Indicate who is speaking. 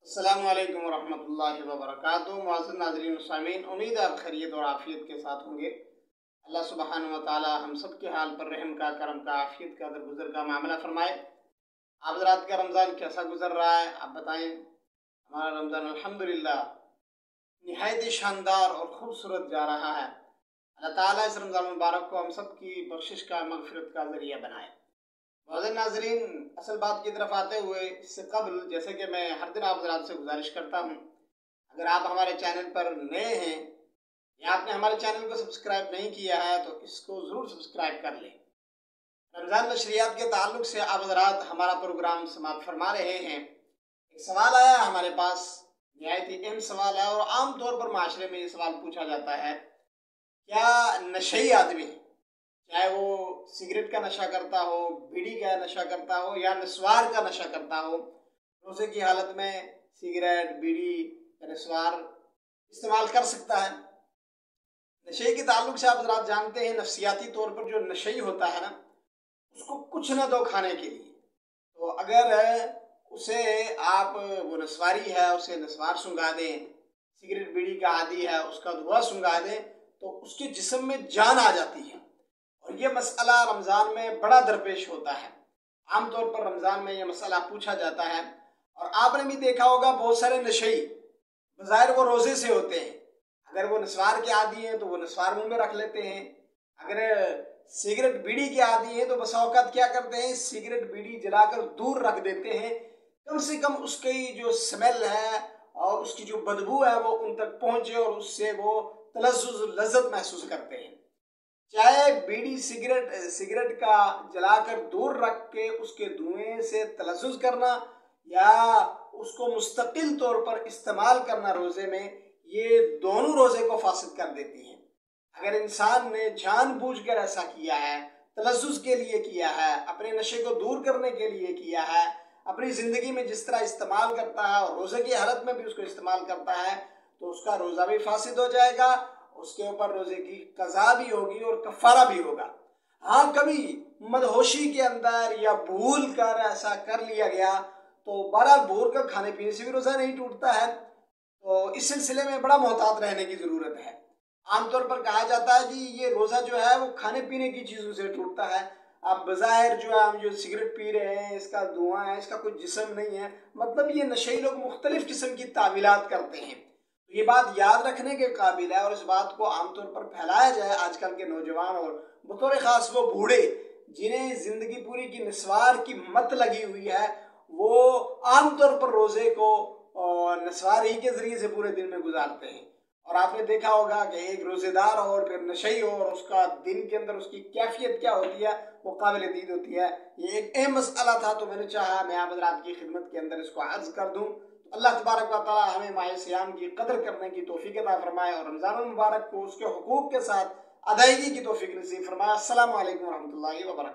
Speaker 1: अस्सलामु अलैकुम वरहमतुल्लाहि वबरकातुहू। मुअज़्ज़िज़ नाज़रीन व सामीन, उम्मीद है आप खैरियत और आफ़ियत के साथ होंगे। अल्लाह सुब्हानहु व तआला हम सब के हाल पर रहम का, करम का, आफ़ियत का, दरगुज़र का मामला फ़रमाए। आप हज़रात का रमज़ान कैसा गुज़र रहा है, आप बताएँ। हमारा रमज़ान अल्हम्दुलिल्लाह निहायत ही शानदार और ख़ूबसूरत जा रहा है। अल्लाह ताला इस रमज़ान मुबारक को हम सब की बख्शिश का, मग़फ़िरत का ज़रिया बनाए। मुअज़्ज़िज़ नाज़रीन, असल बात की तरफ आते हुए इससे क़ब्ल जैसे कि मैं हर दिन आप हज़रात से गुज़ारिश करता हूँ, अगर आप हमारे चैनल पर नए हैं या आपने हमारे चैनल को सब्सक्राइब नहीं किया है तो इसको ज़रूर सब्सक्राइब कर लें। रमज़ान नशरियात के ताल्लुक़ से आप हज़रात हमारा प्रोग्राम समाप्त फरमा रहे हैं। एक सवाल आया हमारे पास, निहायत ही अहम सवाल है और आम तौर पर माशरे में ये सवाल पूछा जाता है, क्या नशई आदमी, चाहे वो सिगरेट का नशा करता हो, बीड़ी का नशा करता हो या नस्वार का नशा करता हो, रोज़े की हालत में सिगरेट, बीड़ी या नस्वार इस्तेमाल कर सकता है? नशे के ताल्लुक से आप हज़रात जानते हैं, नफ्सियाती तौर पर जो नशई होता है ना, उसको कुछ ना दो खाने के लिए, तो अगर उसे आप, वो नस्वारी है, उसे नस्वार सूंघा दें, सिगरेट बीड़ी का आदी है उसका धुआं सूंघा दें, तो उसके जिस्म में जान आ जाती है। और ये मसला रमज़ान में बड़ा दरपेश होता है। आमतौर पर रमज़ान में ये मसला पूछा जाता है और आपने भी देखा होगा बहुत सारे नशई बज़ाहिर वो रोज़े से होते हैं, अगर वो नस्वार के आदी हैं तो वो नस्वार मुंह में रख लेते हैं, अगर सिगरेट बीड़ी के आदी हैं तो बसा औक़ात क्या करते हैं, सिगरेट बीड़ी जलाकर दूर रख देते हैं, कम से कम उसकी जो स्मेल है और उसकी जो बदबू है वो उन तक पहुँचे और उससे वो तलज़्ज़ुज़ लज़्ज़त महसूस करते हैं। चाहे बीड़ी सिगरेट का जलाकर दूर रख के उसके धुएं से तलज़्ज़ुज़ करना या उसको मुस्तकिल तौर पर इस्तेमाल करना रोज़े में, ये दोनों रोज़े को फासिद कर देती हैं। अगर इंसान ने जानबूझकर ऐसा किया है, तलज़्ज़ुज़ के लिए किया है, अपने नशे को दूर करने के लिए किया है, अपनी ज़िंदगी में जिस तरह इस्तेमाल करता है और रोज़े की हालत में भी उसको इस्तेमाल करता है, तो उसका रोज़ा भी फासिद हो जाएगा, उसके ऊपर रोज़े की क़ज़ा भी होगी और कफ़ारा भी होगा। हाँ, कभी मदहोशी के अंदर या भूल कर ऐसा कर लिया गया तो बहरहाल भूल कर खाने पीने से भी रोज़ा नहीं टूटता है, तो इस सिलसिले में बड़ा मोहतात रहने की ज़रूरत है। आमतौर पर कहा जाता है कि ये रोज़ा जो है वो खाने पीने की चीज़ों से टूटता है। अब बज़ाहिर जो है हम जो सिगरेट पी रहे हैं, इसका धुआं है, इसका कोई जिस्म नहीं है, मतलब ये नशई लोग मुख्तलिफ़ किस्म की तावीलात करते हैं। तो ये बात याद रखने के काबिल है और इस बात को आमतौर पर फैलाया जाए आजकल के नौजवान और बतौर ख़ास वो बूढ़े जिन्हें ज़िंदगी पूरी की नस्वार की मत लगी हुई है, वो आमतौर पर रोज़े को नस्वार ही के ज़रिए से पूरे दिन में गुजारते हैं। और आपने देखा होगा कि एक रोज़ेदार हो और फिर नशई हो और उसका दिन के अंदर उसकी कैफियत क्या होती है, वो काबिल दीद होती है। ये एक अहम मसला था, तो मैंने चाहा मैं आप हज़रात की खिदमत के अंदर इसको अर्ज़ कर दूँ। तो अल्लाह तबारक व तआला हमें माह सियाम की कदर करने की तौफ़ीक़ अता फ़रमाए और रमज़ानुल मुबारक को उसके हुकूक़ के साथ अदायगी की तौफ़ीक़ नसीब फ़रमाए। अस्सलामु अलैकुम व रहमतुल्लाहि व बरकातुहू।